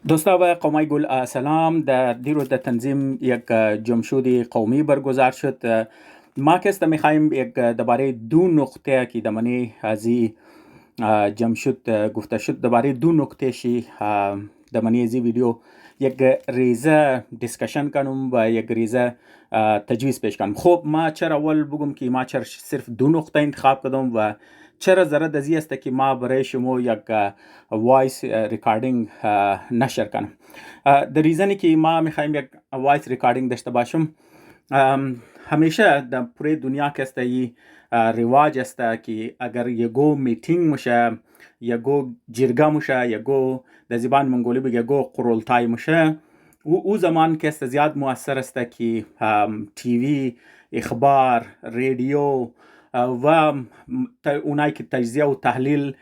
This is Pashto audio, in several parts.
دوستا و قومی گل سلام. در دیروز در تنظیم یک جمشوری قومی برگزار شد. ما که میخوایم یک درباره دو نقطه که دمانی ازی جمشود گفته شد درباره دو نقطه شی دمانی ازی ویدیو یک ریزه دیسکشن کنم و یک ریزه تجویز پیش کنم. خب ما چرا اول بگم که ما چرا صرف دو نقطه انتخاب کردم و چرا ضرورت ازی است که ما برای شما یک وایس ریکاردینگ نشر کنم. در ریزنی که ما میخوایم یک وایس ریکاردینگ داشته باشم، همیشه در پوره دنیا که است رواج است که اگر یگو میتینگ میشه، یگو جرگه میشه، یگو در زبان منگولی بگه یگو قرولتای میشه، او زمان که است زیاد مؤثر است که تیوی، اخبار، رادیو و اونایی که تجزیه و تحلیل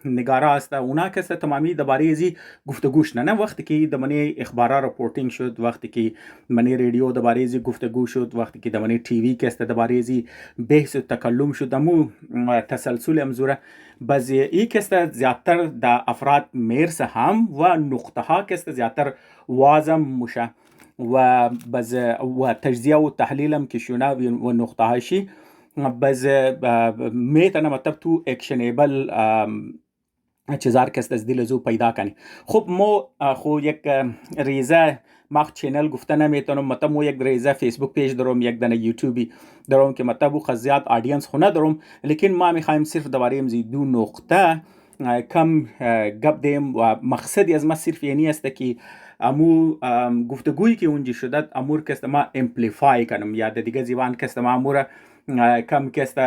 نگارا است، اونا که است تمامی درباره ازی گفتگوش نه وقتی که دمنی اخبارا رپورتینگ شد، وقتی که منی رادیو درباره ازی گفتگو شد، وقتی که دمنی تیوی که است درباره ازی بحث و تکلم شد، امو تسلسل امزوره باز ای که است زیادتر در افراد میرسه هم و نقطه ها که است زیادتر وازم مشه و باز و تجزیه و تحلیل هم که شونه و نقطه هاشی باز میتونه مطلب تو اکشنیبل چیزار که است از دل زو پیدا کنی. خب ما خو یک ریزه ما چینل گفته نمیتونم، مطلب مو یک ریزه فیسبوک پیج دارم، یک دونه یوتیوبی دارم که مطلب خزیات آدینس خونه دارم، لیکن ما میخوایم صرف درباره امزی دو نقطه کم گپ دیم و مقصدی از ما صرف یعنی است که امو گفتگویی که اونجا شده امور که است ما امپلیفای کنم یا دیگه زبان که است ما امور کم که است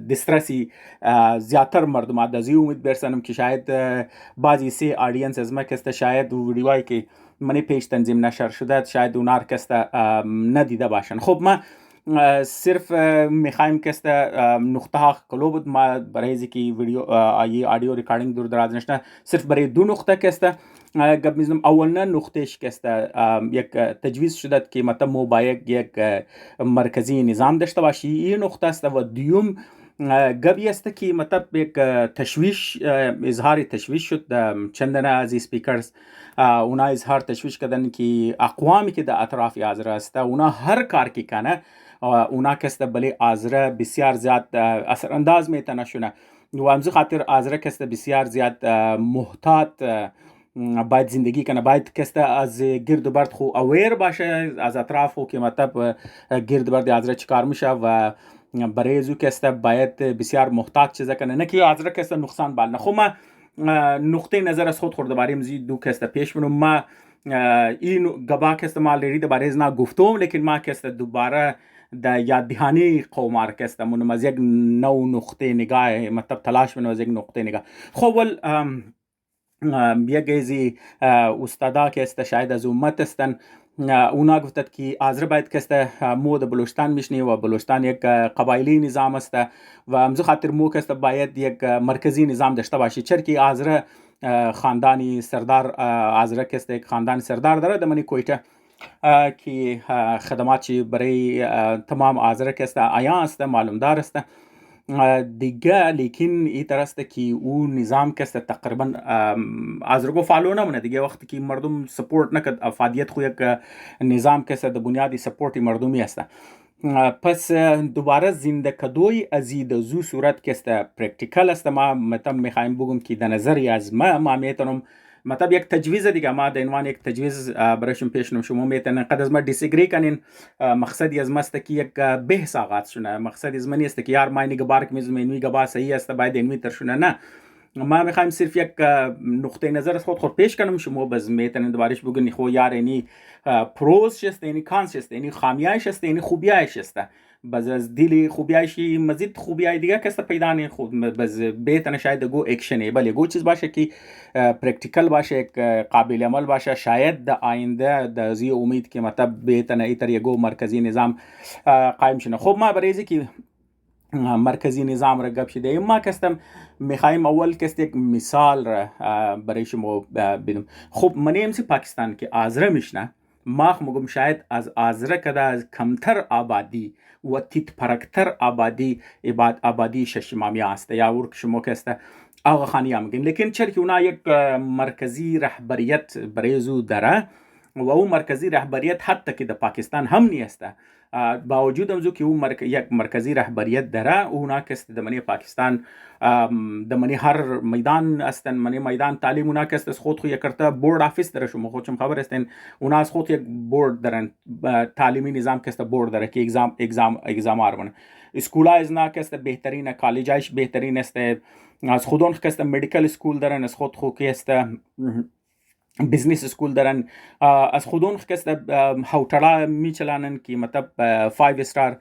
دسترسی زیادتر مردم دازی امید برسانم که شاید بعضی سی آدینس از ما که است شاید ویدیوهایی که منی پیش تنظیم نشر شده شاید اونار که است ندیده باشن. خب ما صرف میخوایم که است نقطه ها کلو بود، ما برای ازی که ویدیو آدیو ریکاردینگ دور دراز نشنه صرف برای دو نقطه که است گپ میزنم. اولنا نقطهش که است یک تجویز شده که مطلب مو باید یک مرکزی نظام داشته باشی، این نقطه است. و دیوم گپی است که مطلب یک تشویش اظهار تشویش شد چندن از اسپیکرز، اونا اظهار تشویش کردن که اقوامی که در اطراف آذر است اونا هر کار که کنه اونا که است بلی آذر بسیار زیاد اثر انداز میتونه شونه و همزو خاطر آذر که است بسیار زیاد محتاط باید زندگی کنه، باید که است از گرد و برد خو اویر باشه از اطراف خو که مطلب گرد و برد آذر چیکار میشه و برای ازو که است باید بسیار محتاط چیزا کنه، نه که آذر که است نقصان بال نه. خب ما نقطه نظر از خود خورده باریم زی دو که است پیش منو ما این گبا که است ما لیری ده باره از نا گفتم، لیکن ما که است دوباره در یاد دهانی قومار که است منو از یک نو نقطه نگاه مطلب تلاش منو از یک نقطه نگاه. خب ول یک ازی استادا که است شاید از امت استن اونا گفتند که آذر باید که است مو د بلوچستان میشنی و بلوچستان یک قبایلی نظام است و همزو خاطر مو که است باید یک مرکزی نظام داشته باشی، چرا که آذر خاندانی سردار آذر که است یک خاندان سردار داره در منی کویته که خدماتی برای تمام آذر که است آیا است معلومدار است دیگه، لیکن این طرح است که اون نظام که است تقریبا آذرگو فالو نمونه دیگه، وقتی که مردم سپورت نکد افادیت خو یک نظام که است د بنیادی سپورت مردمی است. پس دوباره زنده کدوی ازید زو صورت که است پرکتیکل است. ما مطلب میخوایم بگم که در نظری از ما میتونم مطلب یک تجویز دیگه ما در عنوان یک تجویز برایشون پیش نم، شما میتونن قد از ما دیسگری کنین، مقصدی از ما است که یک بحث آغاز شونه، مقصدی از من نیست که یار ما اینی بارک میزم اینوی گبا صحیح است باید اینوی تر شونه، نه ما میخوایم صرف یک نقطه نظر از خود پیش کنم، شما باز میتونن دوبارش بگین خو یار اینی پروز شست اینی کانس شست اینی خامیایش است اینی خوبیایش است، باز از دلی خوبیایشی مزید خوبیای دیگه که است پیدا نه خود باز بهتره شاید گو اکشنیبل گو چیز باشه که پرکتیکل باشه، قابل عمل باشه، شاید در آینده در زی امید که مطلب بهتره ایتر یگو مرکزی نظام قائم شونه. خب ما برای ازی که مرکزی نظام را گپ شده ما کستم میخوایم اول کست یک مثال را برای شما بدم. خب من امسی پاکستان که آذر میشنه ما مگم شاید از آذر کده از کمتر آبادی و تیت پرکتر آبادی آبادی ششمامی است یا ورک شما که است آقا خانی هم میگن. لیکن چرا که اونا یک مرکزی رهبریت بریزو داره و او مرکزی رهبریت حتی که در پاکستان هم نیسته، با وجود همزو که او یک مرکزی رهبریت داره، اونا کست دمنی پاکستان دمنی هر میدان استن، منی میدان تعلیم اونا کست از خود یک کرتا بورد آفیس داره. شما خودشم خبر استن اونا از خود یک بورد دارن، تعلیمی نظام کست بورد داره که اگزام آرمانه. اسکولا از نا کست بهترین، کالجایش بهترین است. از خودون کست مدیکل اسکول دارن، از خود خو کست بزنس اسکول دارن، از خودون کست هوتلا میچلانن که مطلب 5 استار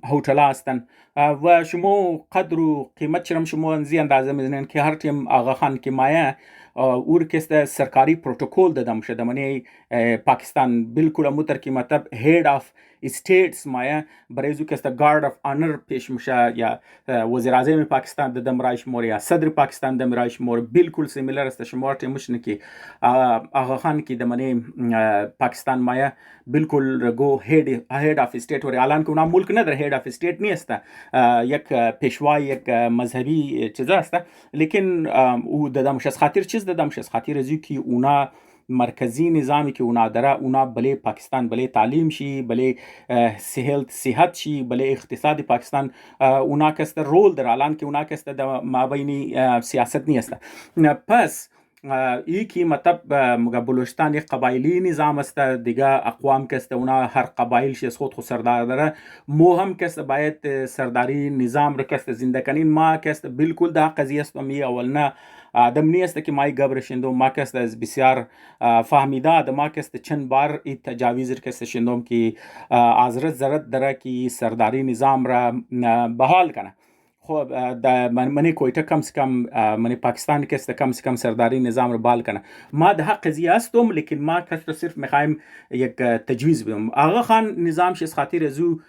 هوتلا هستن و شما قدر و قیمت چرم شما انزی اندازه میزنن که هر تیم آقا خان که مایه اور کست سرکاری پروتوکول دادم شده منی پاکستان بالکل متر که مطلب هید آف استیٹس مایه برایزو کست گارد آف آنر پیش میشه، یا وزیر اعظم پاکستان دادم رایش مور یا صدر پاکستان دادم رایش مور بالکل سیمیلر است. شما تیمش نکی آقا خان کی دمنی پاکستان مایه بالکل گو هید آف استیٹ ور الان که اونا ملک نداره، هید آف استیٹ نیست، یک پیشوای یک مذهبی چیز است. لیکن او دادمش از خاطر چیز دادمش از خاطر ازی که اونا مرکزی نظامی که اونا داره، اونا بله پاکستان بله تعلیم شی، بله صحت شی، بله اقتصاد پاکستان اونا کست رول داره. الان که اونا کست مابینی سیاست نیست. پس ای که مطلب بلوچستان یک قبایلی نظام است، دیگه اقوام کست اونا هر قبایل شی خود خود سردار داره. مو هم کست باید سرداری نظام رو کست زنده کنین. ما کست بالکل دا قضیه است می اول نه آدم نیست که مای گبر شندوم، ما کست از بسیار فهمیده آدم ما کست چند بار ای تجاویز کست شندوم که آزرت زرت داره که سرداری نظام را بحال کنه. خب منی کویتا کم سے کم منی پاکستان کست کم سے کم سرداری نظام رو بحال کنه. ما ده قضیه هستم، لیکن ما کست صرف میخوایم یک تجویز بدم. آقا خان نظام شیز خاطر ازو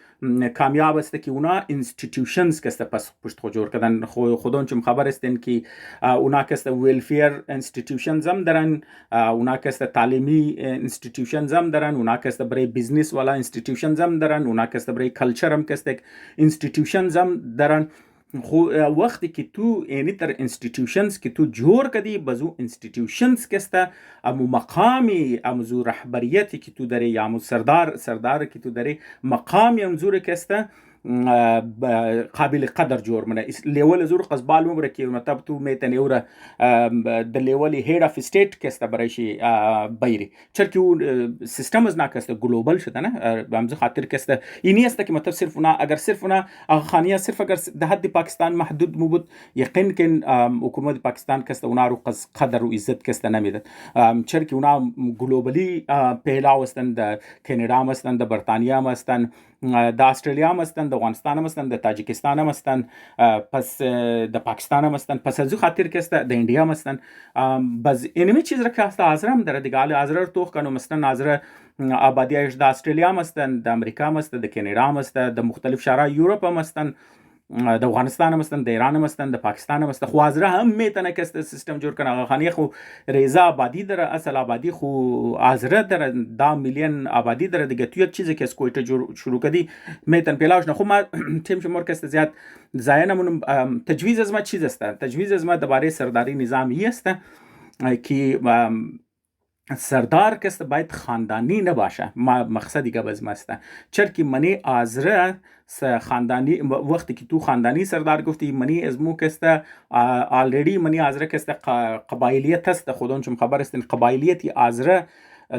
کامیاب است که اونا انستیتیوشنز کست پشت خود جور کردن. خودون چم خبر استن که اونا کست ویلفیر انستیتیوشنز هم دارن، اونا کست تعلیمی انستیتیوشنز هم دارن، اونا کست برای بیزنس والا انستیتیوشنز هم دارن، اونا کست برای کلچر هم کست انستیتیوشنز هم دارن. خو وقتی که تو یعنی تر انستیتیوشنز که تو جور کدی بزو انستیتیوشنز کسته امو مقامی امو رهبریتی که تو داری یا امو سردار که تو داری مقامی امزور کسته قابل قدر جور منه. لیول زور قصبال مبره که مطلب تو میتن اورا د لیولی هید اف استیت کسته برایشی بیری چرکی اون سیستم از ناکسته گلوبال شده نه بامز خاطر کسته اینی است که مطلب صرف اونا اگر صرف اونا خانیه صرف اگر ده حد پاکستان محدود مبود یقین کن حکومت پاکستان کسته اونا رو قدر و عزت کسته نمیدن. چرکی اونا گلوبالی پهلاو هستن، د کانادا هم هستن، د برطانیه هم هستن، د استرالیا هم هستن، د افغانستان هم هستن، د تاجیکستان هم هستن، پس د پاکستان هم هستن، پس از خاطر کسته د انډیا هم هستن. بس اینمی چیز را که هست هم داره دیگه. حالا رو توخ کنو مثلا حاضر آبادیش د استرالیا هم هستن، د امریکا هم هستن، د کانادا هم هستن، د مختلف شهرهای یوروپ هم هستن، د افغانستان هم هستن، د ایران هم هستن، د پاکستان هم هستن. خو حاضر هم میتونه که سیستم جور کنه. آقا خانی خو ریزه آبادی داره، اصل آبادی خو حاضر داره، 10 میلیون آبادی داره دیگه. تو یک چیزی که از کویته شروع کردی میتونه پیلاوش نه. خو ما تیم شمار که زیاد زاینمون تجویز از ما چیز است. تجویز از ما درباره سرداری نظامی است که سردار کست باید خاندانی نباشه. مقصدی که باز مسته چرکی منی آزره خاندانی وقتی که تو خاندانی سردار گفتی منی از مو کسته آلریدی منی آزره کسته قبایلیت هست. خودون چون خبر است قبایلیتی آزره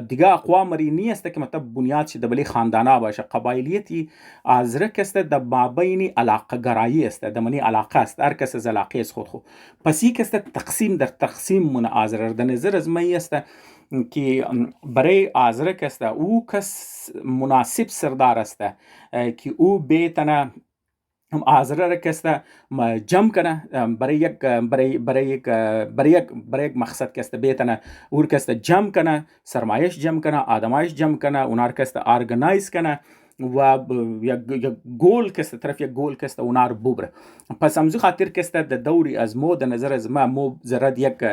دیگه اقوام مری نیست که مطلب بنیاد شده بلی خاندانا باشه. قبایلیتی آزره کسته د مابینی علاقه گرایی است، د منی علاقه است، هر کس از علاقه است خود. پس یک کسته تقسیم در تقسیم من آزره د نظر از می است که برای آزره کسته او کس مناسب سردار است که او بیتنه آزره را کسته جمع کنه برای یک مقصد کسته بیتنه اور کسته جمع کنه، سرمایش جمع کنه، آدمایش جمع کنه، اونار کسته آرگنایز کنه و یک گول کسته طرف یک گول کسته اونار ببره. پس همزو خاطر کسته د دوری از مو د نظر از ما مو زرد یک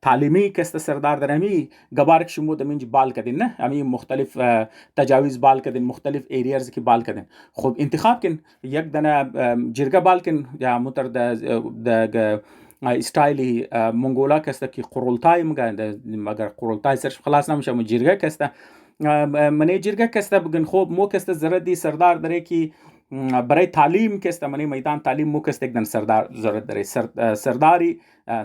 تعلیمی کسته سردار در همی گبارک شمو د منج بال کدین نه همی مختلف تجاویز بال کدین، مختلف ایریاز کی بال کدین. خب انتخاب کن یک دنه جرگه بال کن یا متر د استایلی منگولا کسته که قرولتای مگر قرولتای سرش خلاص نمیشه جرگه کسته منی جرگه کسته بگن خوب مو کسته زردی سردار داره که برای تعلیم کسته منی میدان تعلیم مو کسته یک سردار ضرورت داره سرداری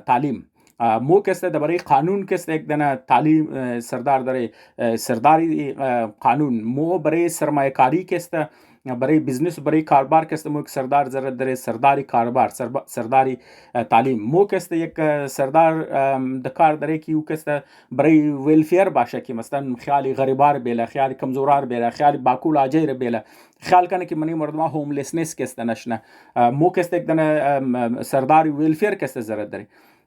تعلیم مو کسته برای قانون کسته یک دنه تعلیم سردار داره سرداری قانون مو برای سرمایه کاری کسته برای بزنس برای کاروبار کسته مو یک سردار ضرورت داره سرداری کاروبار سرداری تعلیم مو کسته یک سردار دکار داره که او کسته برای ویلفیر باشه که مثلا خیال غریبار بیله خیال کمزورار بیله خیال باکول آجیر بیله خیال کنه که منی مردم هوملسنس کسته نشنه مو کسته یک دنه سرداری ویلفیر کسته ضرورت داره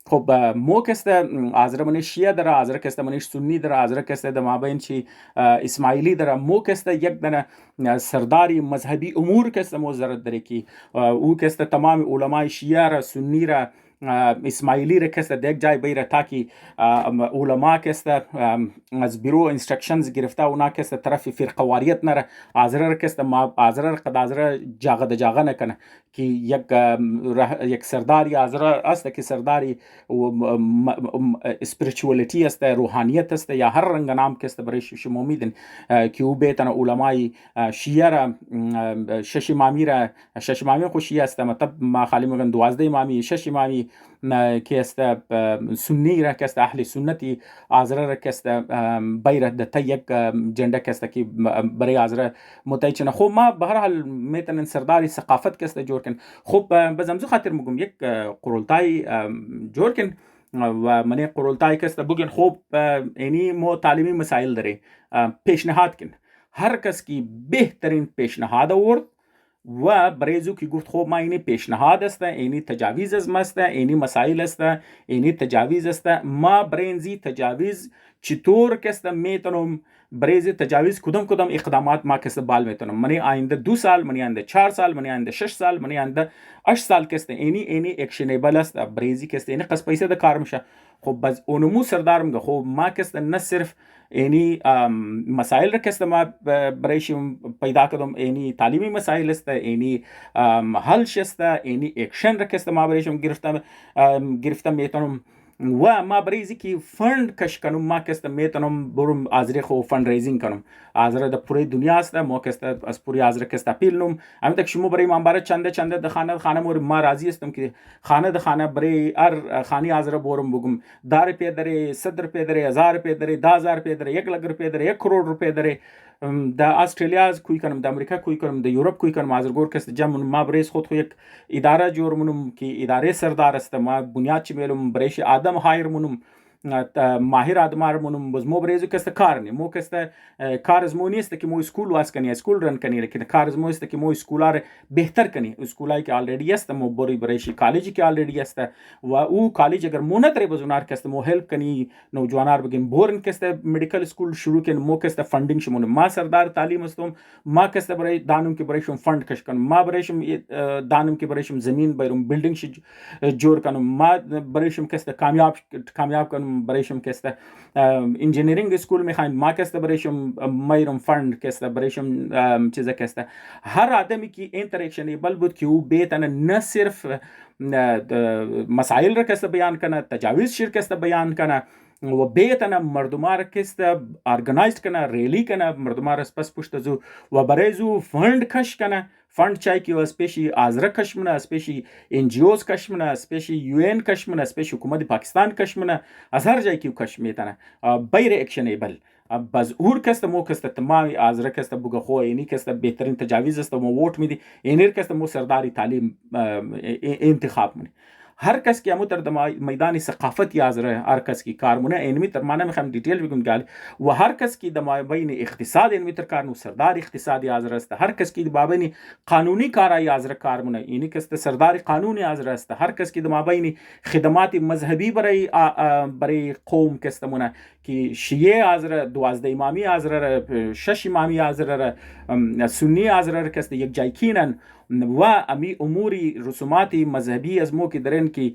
خب مو کسته ازره منی شیعه داره ازره کسته منی سنی داره ازره کسته د مابین چی اسماعیلی داره مو کسته یک دنه سرداری مذهبی امور کسته مو ضرورت داره که او کسته تمام علمای شیعه را سنی را اسماعیلی را کسته دیگ جای بیره تاکی علما کسته از بیرو انسترکشنز گرفته اونا کسته طرف فرقواریت نره ازره را کسته ما ازره قد ازره جاغه نکنه که یک سرداری ازره است که سرداری اسپریچوالیتی است روحانیت است یا هر رنگ نام کسته برای شما میدن که او بیتن علمای شیعه را شش امامی خوشی است مطلب ما خالی میگن 12 امامی 6 امامی که است سنی را که است اهل سنتی ازره را که است بیره د یک جنده که است که برای ازره متایچنه خب ما به هر حال میتونن سرداری ثقافت که است جور کن خب بزمزو خاطر میگم یک قرولتای جور کن و منی قرولتای که است بگن خب اینی مو تعلیمی مسائل داره پیشنهاد کن هر کس کی بهترین پیشنهاد آورد و برایزو که گفت خب ما اینی پیشنهاد است اینی تجاویز از ماست اینی مسائل است اینی تجاویز است ما برینزی تجاویز چطور کست میتونم برای تجاویز کدام اقدامات ما کست بال میتونم منی آینده 2 سال منی آینده 4 سال منی آینده 6 سال منی آینده 8 سال کست اینی اکشنیبل است برایزی کست اینی قص پیسه ده کار میشه خب باز اونمو سردار میگه خب ما کست نه صرف اینی مسائل را کست ما برایشیم پیدا کردم اینی تعلیمی مسائل است اینی حلش است اینی اکشن را کست ما برایشیم گرفتم میتونم و ما برایزی که فند کش کنم ما کست میتونم برم ازره خو فند ریزینگ کنم ازره د پوری دنیا است ما کست از پوری ازره کست اپیل نم همین تک شما برای من برای چنده د خانه مور ما راضی استم که خانه برای ار خانی ازره برم بگم دار پی داره 100 روپیه داره 1000 روپیه داره 10000 روپیه داره 1 لک روپیه داره 1 کروڑ روپیه داره د استرالیا کوی کنم د امریکا کوی کنم د یورپ کوی کنم ازرگور کست جمع ما بریس خود خو یک اداره جور منم که اداره سردار است ما بنیاد چ میلم بریش آدم هایر منم ماهر آدمار منم باز مو بریزو کست کار نی مو کست کار از مو نیست که مو اسکول واس کنی اسکول رن کنی لیکن کار از مو است که مو اسکولار بهتر کنی اسکولای که آلریدی است مو بری بریشی کالج که آلریدی است و او کالج اگر مو نتره بزونار کست مو هلپ کنی نوجوانار بگیم بورن کست مدیکل اسکول شروع کن مو کست فندینگ شمون ما سردار تعلیم استم ما کست برای دانم که برایشم فند کش کنم ما برایشم دانم که برایشم زمین بیرم بیلدینگ ش جور کنم ما برایشم کست کامیاب کنم برایشم کست انجینیرینگ اسکول میخوایم ما کست برایشم میرم فند کست برایشم چیزا کست هر آدمی که اینتراکشنیبل بود که او بیتن نه صرف مسائل را کست بیان کنه تجاویز شیر کست بیان کنه و بیتن مردمار کست ارگنایزد کنه ریلی کنه مردمار پس پشت زو و برای زو فند کش کنه فند چای که اسپیشی ازرا کشمنه اسپیشی انجیوز کشمنه اسپیشی UN کشمنه اسپیشی حکومت پاکستان کشمنه از هر جای که کش میتنه بیر اکشنیبل باز اور کست مو کست تمامی ازرا کست بگه خو اینی کست بهترین تجاویز است مو ووت میدی اینیر کست مو سرداری تعلیم انتخاب منی هر کس که امو در میدان ثقافت یازره هر کس کی کارمونه اینمی تر مانه میخوام دیتیل بگم گال و هر کس کی د مابین اقتصاد اینمی تر کارنو سردار اقتصاد یازره است هر کس کی د مابین قانونی کار یازره کارمونه اینی کس سردار قانونی یازره است هر کس کی د مابین خدمات مذهبی برای قوم کستمونه که شیعه یازره 12 امامی یازره 6 امامی یازره سنی یازره کس یک جای کینن و امی اموری رسوماتی مذهبی از مو که درن که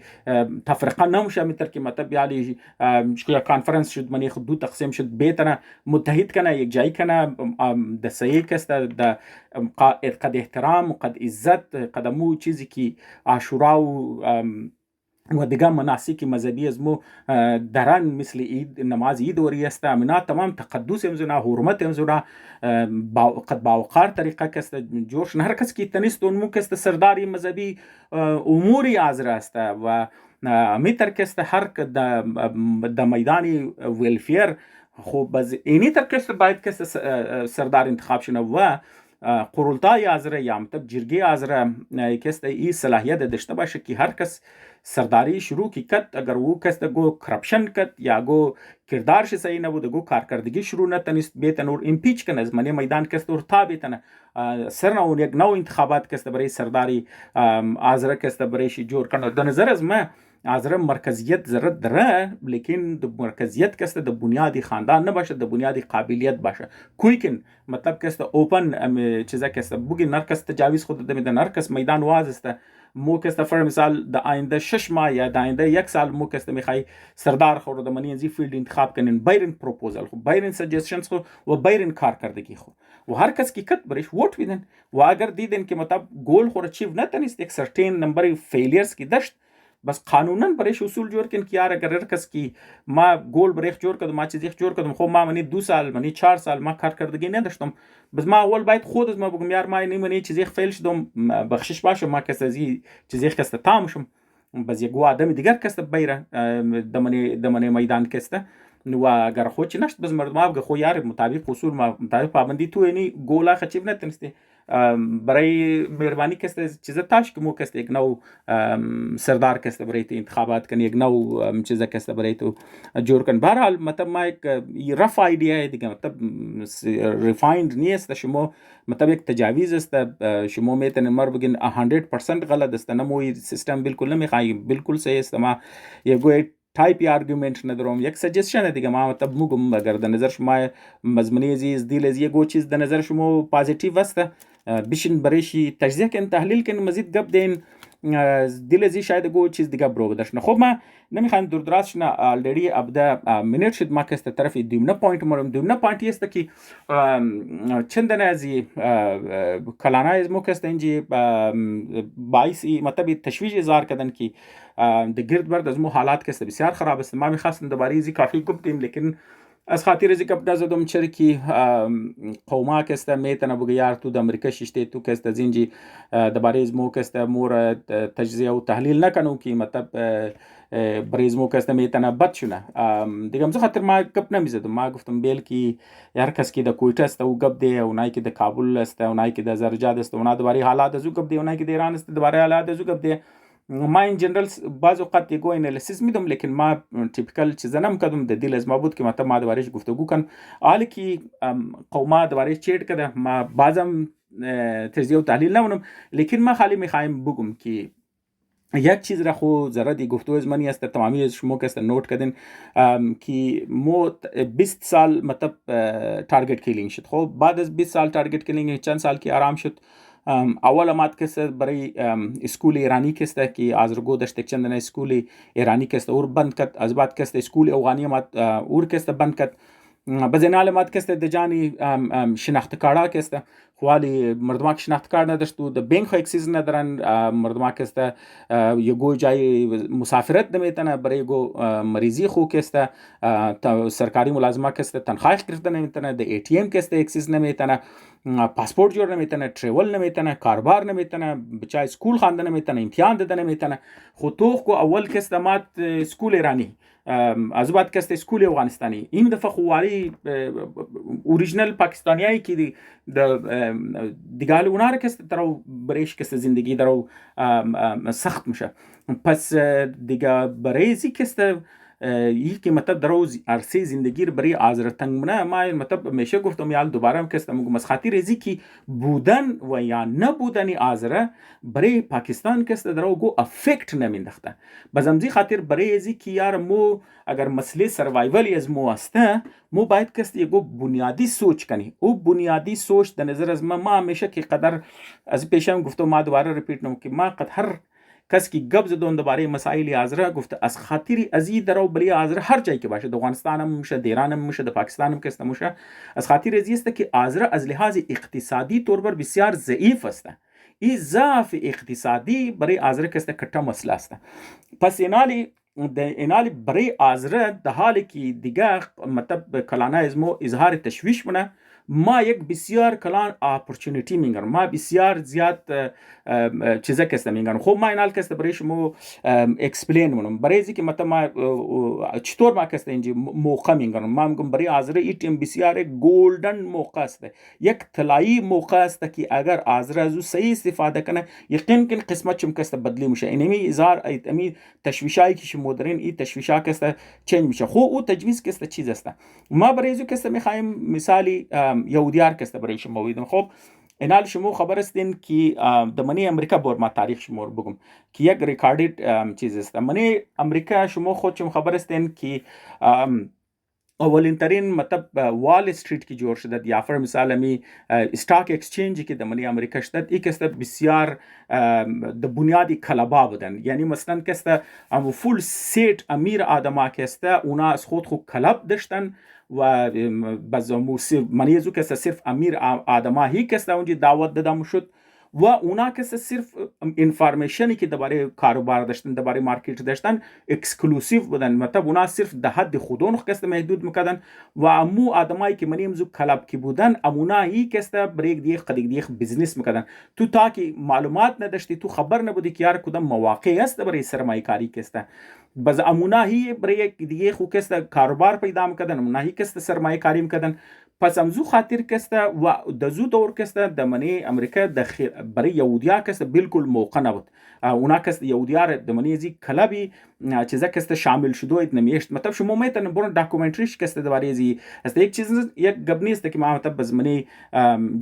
تفرقه نمشه میتر که مطلب یالی یا کانفرنس شد منی خود 2 تقسیم شد بیتنه متحد کنه یک جای کنه د صحیح کست د قد احترام و قد عزت قدمو چیزی که عاشورا و و دیگه مناسک مذهبی از مو درن مثل عید نماز عید وری است امنا تمام تقدس امزونا حرمت امزونا قد باوقار طریقه کست جورش هر کس کی تنیست اون مو کست سرداری مذهبی اموری آزر است و میتر کست هر د میدانی ویلفیر خب باز اینی تر کست باید کست سردار انتخاب شنه و قرولتای آزره یا مطلب جرگی آزره کست ای صلاحیت داشته باشه که هر کس سرداری شروع کی کت اگر وہ کس گو کرپشن کت یا گو کردارش صحیح نبود گو کارکردگی شروع نتنست بیتن اور امپیچ کن از منی میدان کست اور تا بیتن سرنا اون یک نو انتخابات کست برای سرداری آزره کست برایش جور کنه د نظر از ما آزره مرکزیت ضرورت داره لیکن د مرکزیت کست د بنیادی خاندان نباشه د بنیادی قابلیت باشه کویکن مطلب کست اوپن چیزا کست بوگی نرکس تجاویز خود د نرکس میدان واز است مو کست فر مثال د آینده 6 ماه یا د آینده 1 سال مو کست میخوای سردار خور د منی زی فیلد انتخاب کنین بیرن پروپوزل خو بیرن سجشنز خو و بیرن کارکردگی خو و هر کس کی کت برش ووٹ بدن و اگر دیدن که مطلب گول خور اچیو نتنست یک سرټین نمبر فیلیرز کی دشت بس قانونا برش اصول جوړ کین که یار اگر هر کس کی ما گول بریخ جوړ کدم ما چیز جوړ کدم خو ما منی 2 سال منی 4 سال ما کارکردگی نداشتم بس ما اول باید خود از ما بگم یار ما منی چیزی فیل شدم بخشش باشه ما کس از چیزی کس تام شم بس یک آدم دیگر کس بیره دمنی میدان کس و اگر خود چی نشد بس مردم ها خو یار مطابق اصول مطابق پابندی تو یعنی گولا خچیب نتنستی برای مهربانی کست چیز تاش که مو کست یک نو سردار کست برای تو انتخابات کن یک نو چیز کست برای تو جور کن بهرحال مطلب ما یک رف ایدیا ہے دیگه مطلب ریفایند نیست شما مطلب یک تجاویز است شما میتونید مر بگین 100% غلط است نموی سیستم بالکل نمیخوای بالکل صحیح است ما یه تایپی آرگومنت ندارم یک سجشن دیگه ما مطلب موگم اگر در نظر شما مضمونی عزیز دیل از یه چیز در نظر شما پازیتیو است بیشین برایشی تجزیه کن تحلیل کن مزید گپ دین دیل ازی شاید گو چیز دیگه برو بدرشن خب ما نمیخوایم دور دراز شنا آلریدی ابدا منیت شد ما کست طرف دومنه پوینت مرم دومنه پوینتی است که چندن ازی کلانا از مو کست اینجی باعثی مطلب تشویش اظهار کردن که د گرد برد از مو حالات کست بسیار خراب است ما میخواستم دوباره ازی کافی گپ دیم لیکن از خاطر ازی گپ نزدم چرکی قوما کست میتونه بگه یار تو د امریکا ششته تو کست زینجی دوباره از مو کست مور تجزیه و تحلیل نکنو که مطلب بریزمو کست میتونه بد شونه دیگه همزه خاطر ما گپ نمیزدم ما گفتم بیل که هر کس که د کویت است او گپ دی اونایی که د کابل است اونایی که د زرجاد است اونا دوباره حالات از گپ دی اونایی که د ایران است دوباره حالات از گپ دی ما این جنرال بعض اوقات یگو انالیسیس میدم لیکن ما تیپیکال چیزا نم کدم د دیل از ما بود که مطلب ما دوباره گفتگو کن حالی که قوما دوباره چیت کده ما بعضم تجزیه و تحلیل نمونم لیکن ما خالی میخوایم بگم که یک چیز را خو ذره دی گفتگو از منی است تمامی از شما کست نوٹ کردین که مو 20 سال مطلب تارگت کیلینگ شد خب بعد از 20 سال تارگت کیلینگ چند سال کی آرام شد اول مات کست برای اسکول ایرانی کست که آزرگو داشت چندن اسکول ایرانی کست اور بند کت از بعد کست اسکول افغانی مات اور کست بند کت بزنال مات کست دجانی شناخت کارا کست خوالی مردم که شناخت کار نداشت و د بینک خو اکسیز ندارن مردم کست یگو جای مسافرت نمیتونه برای گو مریضی خو کست سرکاری ملازمه کست تنخواه گرفته نمیتونه د ای تی ام کست اکسیز نمیتونه پاسپورت جوړ نمیتونه تریول نمیتونه کاربار نمیتونه بچای اسکول خواندن نمیتونه امتحان دادن نمیتونه خو تو کو اول کست مات اسکول ایرانی از بعد کست اسکول افغانستانی این دفعه خواری اوریجینال پاکستانیایی که دیگه اونها کست درو بریش کست زندگی درو سخت میشه پس دیگه بریزی کست که مطلب در عرصه زندگی برای آزرتنگ منه ما مطلب همیشه گفتم یال دوباره هم کستم میگم از خاطر ازی که بودن و یا نبودن آزره برای پاکستان کست در گو افکت نمیندخته بزمزی خاطر برای ازی که یار مو اگر مسئله سروایولی از مو هسته مو باید کست یگو بنیادی سوچ کنی او بنیادی سوچ در نظر از ما همیشه که قدر از پیشم گفتم ما دوباره ریپیت نمو که ما قد هر کس کی گپ زدون درباره مسائل آزره گفته از خاطر ازی درو بلی آزره هر جایی که باشه د افغانستان هم میشه د ایران هم میشه د پاکستان هم کس نمیشه از خاطر ازی است که آزره از لحاظ اقتصادی طور پر بسیار ضعیف است این ضعف اقتصادی برای آذر کسته کٹا مسئله است. پس اینالی برای آذر در حالی که دیگه مطلب کلانه ازمو اظهار تشویش منه، ما یک بسیار کلان اپورتونیتی میگن، ما بسیار زیاد چیزا کسته میگن. خب ما اینال کسته برای شما اکسپلین منم برای اینکه که مثلا ما چطور ما کسته اینجا موقع میگن. ما میگم برای آذر ای تیم بسیار گلدن موقع است، یک طلایی موقع است که اگر آذر از او صحیح استفاده کنه یقین کن قسمت چم کسته بدلی میشه. اینمی ازار امی تشویشایی که شما دارین این تشویشا کسته چنج میشه. خب او تجویز کسته چیز است. ما برای اینکه کسته میخوایم مثالی یهودیار کسته برای شما بگم. خب اینال شما خبر استین که دمنی امریکا بور ما تاریخ شما رو بگم که یک ریکاردید چیز است. منی امریکا شما خود شما خبر استین که اولین ترین مطلب وال استریت کی جوړ شده یا فر مثال می استاک اکسچنج کی د منی امریکا شده یک است بسیار د بنیادی کلبا بودن. یعنی مثلا کسته ام فول سیت امیر آدما کسته اونا از خود کلب داشتن و باز منیزو کسته صرف امیر آدما هی کسته اونجا دعوت دادم شد و اونا کسته صرف انفارمیشنی که درباره کاروبار داشتن درباره مارکت داشتن اکسکلوسیو بودن. مطلب اونا صرف ده حد خودون کسته محدود میکردن و امو آدمایی که منیمزو کلب کی بودن امونا هی کسته بریک دیخ قدیق دیخ بیزنس میکردن. تو تا که معلومات نداشتی تو خبر نبودی که یار کدام مواقع است برای سرمایه کاری کسته باز امونا هی برای دیگه خو کسته کاروبار پیدا میکردن امونا هی کسته سرمایه کاری میکردن. پس امزو خاطر کسته و دزو دور کسته دمنی امریکا برای یهودیا کسته بالکل موقع نبود. اونا کسته یهودیا دمنی زی کلبی چیزا کسته شامل شده اید نمیشت. مطلب شما میتونن برون داکومنتریش کسته درباره زی است یک چیز یک گبنی است که ما مطلب باز منی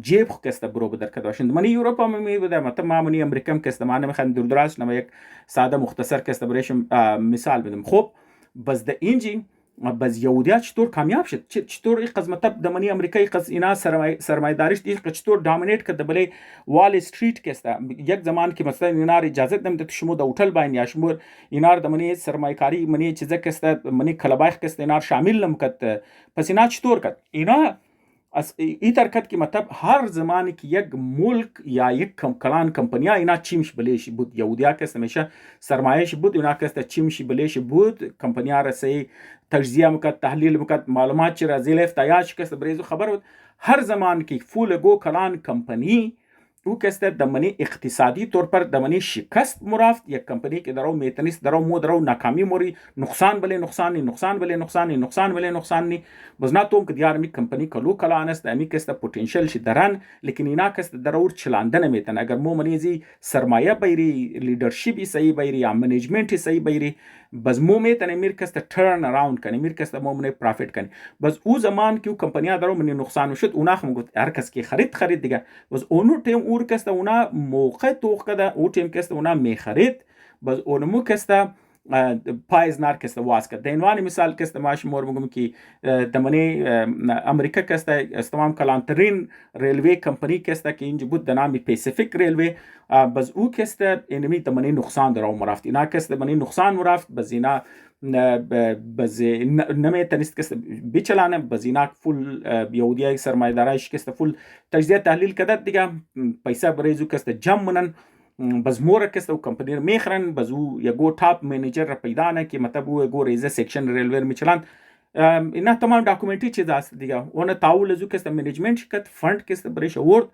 جیب کسته برو بدر کده باشند. منی اروپا می بوده مطلب ما منی امریکا کسته ما نمیخوام دور دراز نم یک ساده مختصر کسته برایش مثال بدم. خب باز د اینجی باز یهودیت چطور کامیاب شد، چطور این قسمت دمنی امریکایی قس اینا سرمایه داریش دیش چطور دامینیت کرد بله وال استریت کسته. یک زمان که مثلا اینا اجازه نمیداد شما د هتل باین یا شما اینا دمنی سرمایه کاری منی چیزا کسته منی کلبایخ کسته اینا شامل نمکد. پس اینا چطور کرد اینا از این ترکت که مطلب هر زمانی که یک ملک یا یک کلان کمپنیا اینا چیمش بلیش بود یهودیا کسته میشه سرمایهش بود اینا کسته چیمش بلیش بود کمپنیا رسی تجزیه میکرد تحلیل میکرد معلومات چی را زیل افتایاش کسته بریزو خبر بود. هر زمان که فول گو کلان کمپنی او کسته دمنی اقتصادی طور پر دمنی شکست مرافت یک کمپنی که درو میتنیست درو مو درو ناکامی موری نقصان بله نقصانی نقصان بله نقصانی نقصان بله نقصانی بزنا توم که دیار می کمپنی کلو کلان است امی کسته پوتنشل شی درن لیکن اینا کسته درور چلاندن میتن. اگر مو منیزی سرمایه بیری لیدرشپی صحیح بیری یا منیجمنت صحیح بیری بس مو میتن امیر کسته ترن اراوند کنی امیر کسته مو منی پروفیت کنی. بس او زمان که کمپنیا درو منی نقصان شد اونا خم گفت هر کس که خرید دیگه بس اونو تیم اور کسته اونا موقع توخ کده او تیم کسته اونا می خرید بس اونمو کسته پایز نار کسته واس کرد. دینوانی مثال کسته ماش مور بگم که دمنی امریکا کسته استمام کلانترین ریلوی کمپنی کسته که اینجا بود دنامی پیسیفیک ریلوی بس او کسته اینمی دمنی نقصان درو مرافت اینا کسته دمنی نقصان مرافت بس اینا بس نمیتونست کسته بیچلانه بس اینا فول یهودیای سرمایه دارایش کسته فول تجزیه تحلیل کدد دیگه پیسه بریزو کسته جمع منن بس مور کسته و کمپنی رو میخرن بس او یگو ٹاپ منیجر را پیدا نه که مطلب او یگو ریزه سیکشن ریلوی میچلن. اینا تمام داکومنتی چیز است دیگه اون تاول ازو کسته منیجمنت شکت فند کسته بریش اورد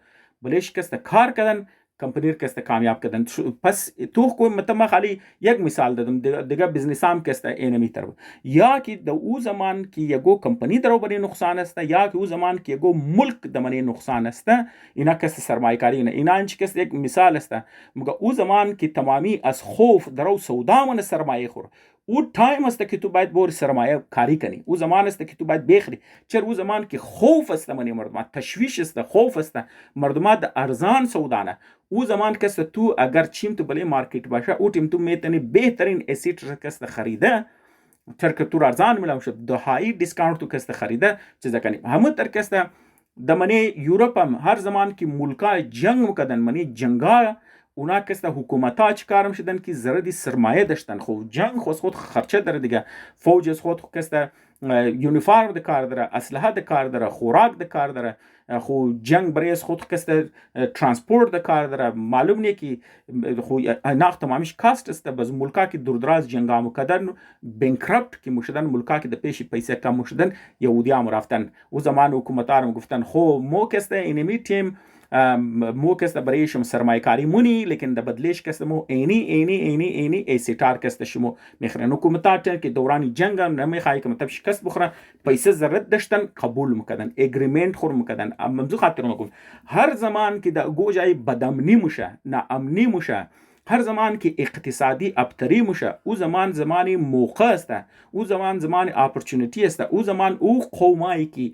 بلیش کسته کار کردن کمپنی کسته کامیاب کردن. پس تو کوئی مطلب ما خالی یک مثال دادم دیگه بزنس هم کسته اینمی طرف یا که د او زمان که یگو کمپنی درو بری نقصان است یا که او زمان که یگو ملک دمنی نقصان است اینا کسته سرمایه کاری نه. اینا انچ کسته یک مثال است مگه او زمان که تمامی از خوف درو سودا من سرمایه خور او تایم است که تو باید بور سرمایه کاری کنی. او زمان است که تو باید بخری چرا او زمان که خوف است منی مردم تشویش است خوف است مردم د ارزان سودانه. او زمان کس تو اگر چیم تو بله مارکت باشه او تیم تو میتونی بهترین اسیت کس خریده چرا که تو ارزان میلم شد دهایی دیسکاونت تو کس خریده چیزا کنی. همون تر کس دمنی یوروپ هم هر زمان که ملکا جنگ مکدن منی جنگا اونا کسته حکومتا چی کارم شدن که زردی سرمایه داشتن. خب جنگ خود خرچه داره دیگه فوج از خود کسته یونیفرم د کار داره، اسلحه د کار داره، خوراک د کار داره، خو جنگ برای خود کست ترانسپورت د کار داره. معلوم نیه که خو ناخ تمامیش کاست است. باز ملکا که دوردراز جنگامو کردن بنکرپت که مشدن، ملکا که د پیش پیسه کم مشدن، یهودی هم رفتن او زمان حکومتارم گفتن خو مو کسته اینمی تیم مو کسته برای شما سرمایه کاری مونی، لیکن د بدلیش کسته مو اینی ایسیتار کسته شما میخرن. حکومتار که دورانی جنگ هم نمیخوایی که مطلب شکست بخوره، پیسه ضرورت داشتن قبول میکردن، اگریمنت خور میکردن. ممزو خاطر میگم هر زمان که د گوجای بدامنی موشه، ناامنی موشه، هر زمان که اقتصادی ابتری موشه، او زمانی موقع است، او زمان اپورتونیتی است، او زمان او قومایی که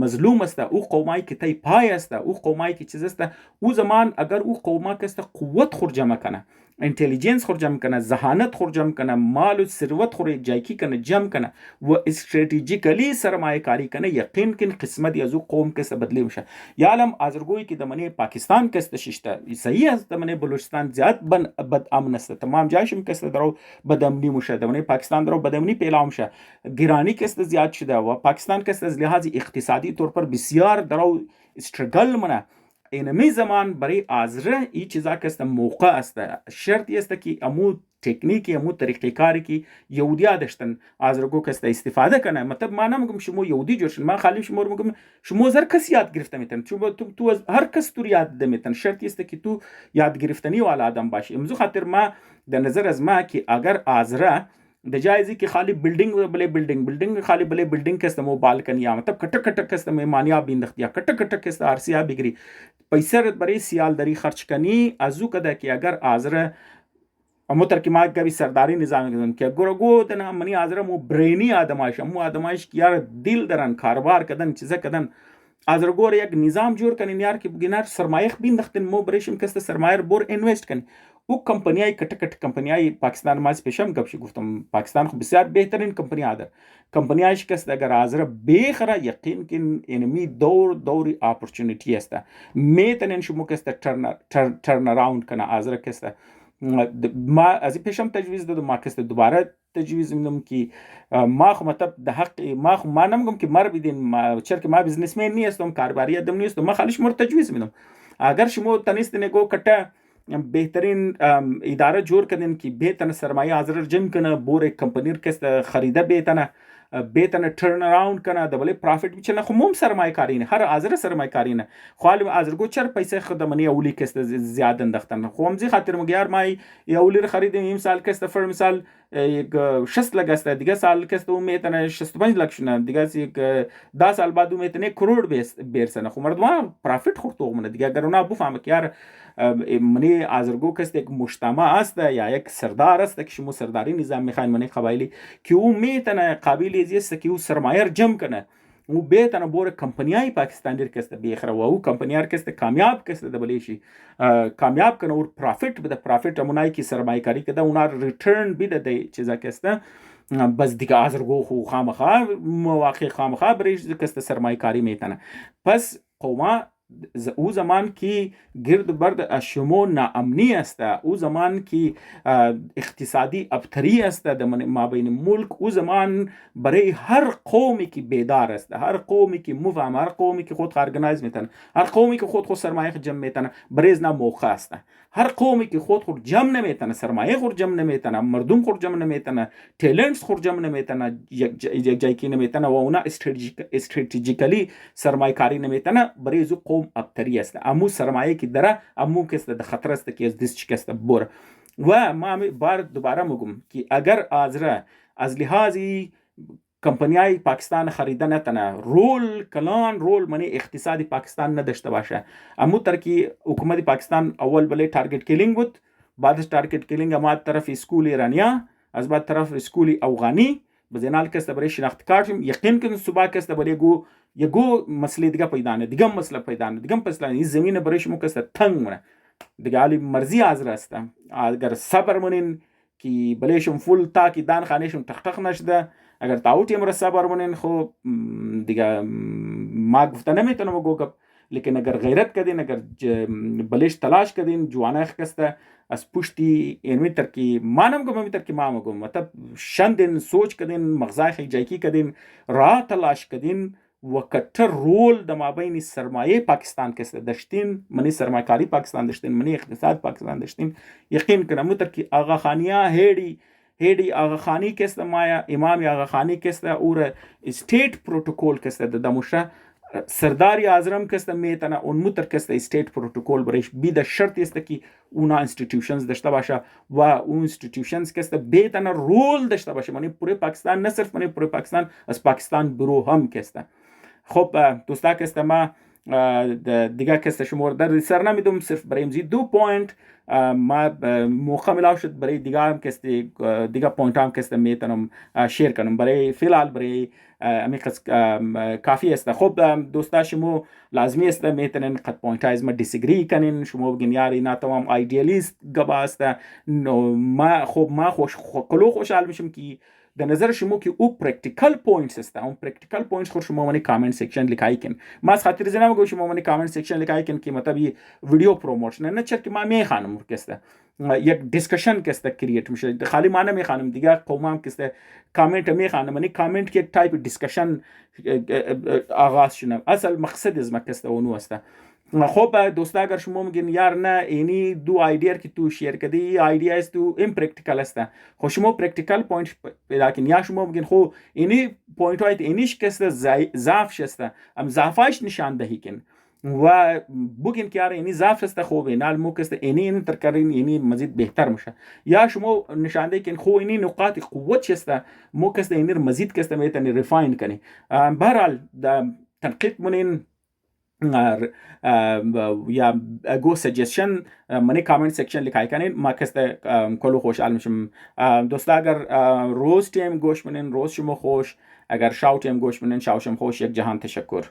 مظلوم است، او قومایی که تای پای است، او قومایی که چیز است، او زمان اگر او قوما کست قوت خور جمع کنه، انتلیجنس خور جمع کنه، ذهانت خور جمع کنه، مال و ثروت خور جایکی کنه، جمع کنه و استراتژیکلی سرمایه کاری کنه، یقین کن قسمت از او قوم کست بدلی میشه. یا علم آذرگویی که دمنه پاکستان کست ششته صحیح است، دمنه بلوچستان زیاد بد امن است، تمام جایشم کست درو بد امنی میشه، دمنه پاکستان درو بد امنی پیدا میشه، گرانی کست زیاد شده و پاکستان کست از لحاظ اقتصادی طور پر بسیار درو استرگل منه. اینمی زمان برای آذره ای چیزا کست موقع است، شرطی است که امو تکنیکی، امو طریقه کاری که یهودیا داشتن آذرگو کست استفاده کنه. مطلب ما نمیگم شما یهودی جورشن، من خالی شما رو میگم شما هر کس یاد گرفته میتن، تو هر کس تو یاد میتن. شرطی است که تو یاد گرفتنی والا آدم باشی. امزو خاطر ما در نظر از ما که اگر آذره د جایزی که خالی بلڈنگ بله بلڈنگ خالی بله بلڈنگ کست مو بالکن یا مطلب کٹک کٹک کست مانیا بیندخت یا کٹک کٹک کست آرسیا بگری پیسر برای سیال داری خرچ کنی ازو کده که اگر آذره امو ترکیمات کبی سرداری نظام کردن که گرگو دنا منی آذره مو برینی آدمایش، امو آدمایش که یار دل درن کاربار کردن چیزا کردن آذرگور یک نظام جور کنین یار که بگینار سرمایه بیندختن مو برایشم کست سرمایه بور انویست کنی. او کمپنیای کټ کمپنیای پاکستان ما پیشم گپ شي گفتم پاکستان خو بسیار بهترین کمپنی ده، کمپنیای شکست اگر آذر بخره یقین کن انمی دوری اپورتونیتی است میتونن شما کست ترن اراوند کنه آذر کست. ما از پیشم تجویز دادم، ما کست دوباره تجویز میدم که ما خو مطلب د حق ما نمیگم که مر بدین چرا که ما بزنسمن نیستم، کارباری ادم نیستم، ما خالیش مر تجویز میدم اگر شما تنیستین گو کټه بهترین اداره جور کردن که بهتن سرمایه آذر جمع کنه، بور کمپنی کست خریده بهتن ترن اراوند کنه، دبل پروفیت میچنه. خو موم سرمایه کاری نه، هر آذر سرمایه کاری نه، خو آذر گو چر پیسه خدمنی اولی کست زیاد اندختن. خو همزی خاطر مگیار مای اولی خریدیم این سال کست فر مثال یک 60 لگ است، دیگه سال کست میتنه 65 لگ شونه، دیگه یک 10 سال بعد میتنه کروڑ برسنه. خو مردم پروفیت خورد تو دیگه اگر اونا بفهمه که یار منی آذرگو کست یک مجتمع است یا یک سردار است که شما سرداری نظام میخواین منی قبایلی که او میتونه قابل است که او سرمایه جمع کنه، او بهتنه بور کمپنیای پاکستان در کست بیخره و او کمپنیار کست کامیاب کست دبلیشی کامیاب کنه اور پروفیت بده، پروفیت امونای که سرمایه کاری کده اونا ریترن بده دی چیزا کست. بس دیگه آذرگو خو خامخا مواقع خامخا بریش کست سرمایه کاری میتونه. پس قوما او زمان که گرد برد شما ناامنی است، او زمان که اقتصادی ابتری است در مابین ملک، او زمان برای هر قومی که بیدار است، هر قومی که مفهم، هر قومی که خود ارگنایز میتن، هر قومی که خود سرمایه جمع میتن برای نه موقع است. هر قومی که خود جمع نمیتن، سرمایه خود جمع نمیتن، مردم خود جمع نمیتن، ټیلنټس خود جمع نمیتن، یک جای کی نمیتن و اونا استراتژیکلی سرمایه کاری نمیتن، برای زو قوم ابتری است. امو سرمایه کی دره امو کست د خطر است که از دست شکست بور. و ما بار دوباره میگم که اگر آذره از لحاظی کمپنیای پاکستان خریدن نتنه رول منی اقتصادی پاکستان نداشته باشه، امو تر که حکومت پاکستان اول بله تارگت کیلینگ بود، بعدش تارگت کیلینگ اما طرف اسکول ایرانیا، از بعد طرف اسکول افغانی بزنال کست برای شناخت کارتیم یقین کن صبح کست برای یگو مسئله دیگه پیدا نه، دیگه مسئله پیدا نه، دیگه مسئله این زمین برای شما کست تنگ منه دیگه علی مرزی آذر است. اگر صبر منین که بلیشم فول تا که دان خانهشم تحقق نشده، اگر تاوتی امر صبر منین خب دیگه ما گفته نمیتونم گو لیکن اگر غیرت کردین، اگر بلش تلاش کردین جوانه خسته از پشتی اینمی تر کی مانم گم تر کی مام گم مطلب شندین سوچ کردین مغزای خیجایکی کردین راه تلاش کردین و کتر رول د مابین سرمایه پاکستان کسته داشتین، منی سرمایه کاری پاکستان داشتین، منی اقتصاد پاکستان داشتین، یقین کنم تر کی آقا خانیا هیدی آقا خانی کسته مایا امام آقا خانی کسته اور استیت پروتوکول کسته دموشه سرداری اعظم کسته میتونه اون متر کسته استیت پروتوکول برش بی شرط است که اونا انستیتوشنز داشته باشه و اون انستیتوشنز کسته بیتونه رول داشته باشه. منی پوره پاکستان نه صرف منی پوره پاکستان از پاکستان برو هم کسته. خب دوستا کسته ما دیگه کسته شما در سر نمیدم، صرف برای امزی 2 پوینت ما موقع ملاو شد برای دیگه هم کسته دیگه پوینت هم کسته میتونم شیر کنم. برای فیلحال برای امیقص کافی است. خب دوستا شما لازمی است میتونین قد پوینت های از ما دیسگری کنین، شما بگین یار اینا تمام ایدئالیست گبا است. ما خوشحال میشم که در نظر شما که او پرکتیکال پوینتس است، اون پرکتیکال پوینتس خود شما منی کامنت سیکشن لکای کن. ما از خاطر زنم گوش شما منی کامنت سیکشن لکای کن که مطلب ویدیو پروموشن نه چه که ما میخوانم کسته یک دیسکشن کسته کرییت میشه، خالی ما نمیخوانم دیگه قومم کسته کامنت میخوانم، منی کامنت که تایپ دیسکشن آغاز شنم. اصل مقصد از ما کسته اونو است. خب دوستا اگر شما میگین یار نه اینی دو ایدیا که تو شیر کردی ایدیا است تو امپرکتیکال است، خب شما پرکتیکال پوینت پیدا کن. یا شما میگین خب اینی پوینت های اینیش کسته ضعف شسته ام ضعفش نشان دهی کن و بگین که یار اینی ضعف است خوبه نال مو کسته اینی ترکارین اینی مزید بهتر میشه. یا شما نشان دهی کن خب اینی نقاط قوت شسته مو کسته اینی مزید کسته میتونی ریفاین کنی. بهرحال تنقیق منین یا گو سجشن منی کامنت سیکشن لکای کنین، ما کسته کلو خوشحال میشم. دوستا اگر روز تیم گوش منین روز شما خوش، اگر شاو تیم گوش منین شاو شم خوش. یک جهان تشکر.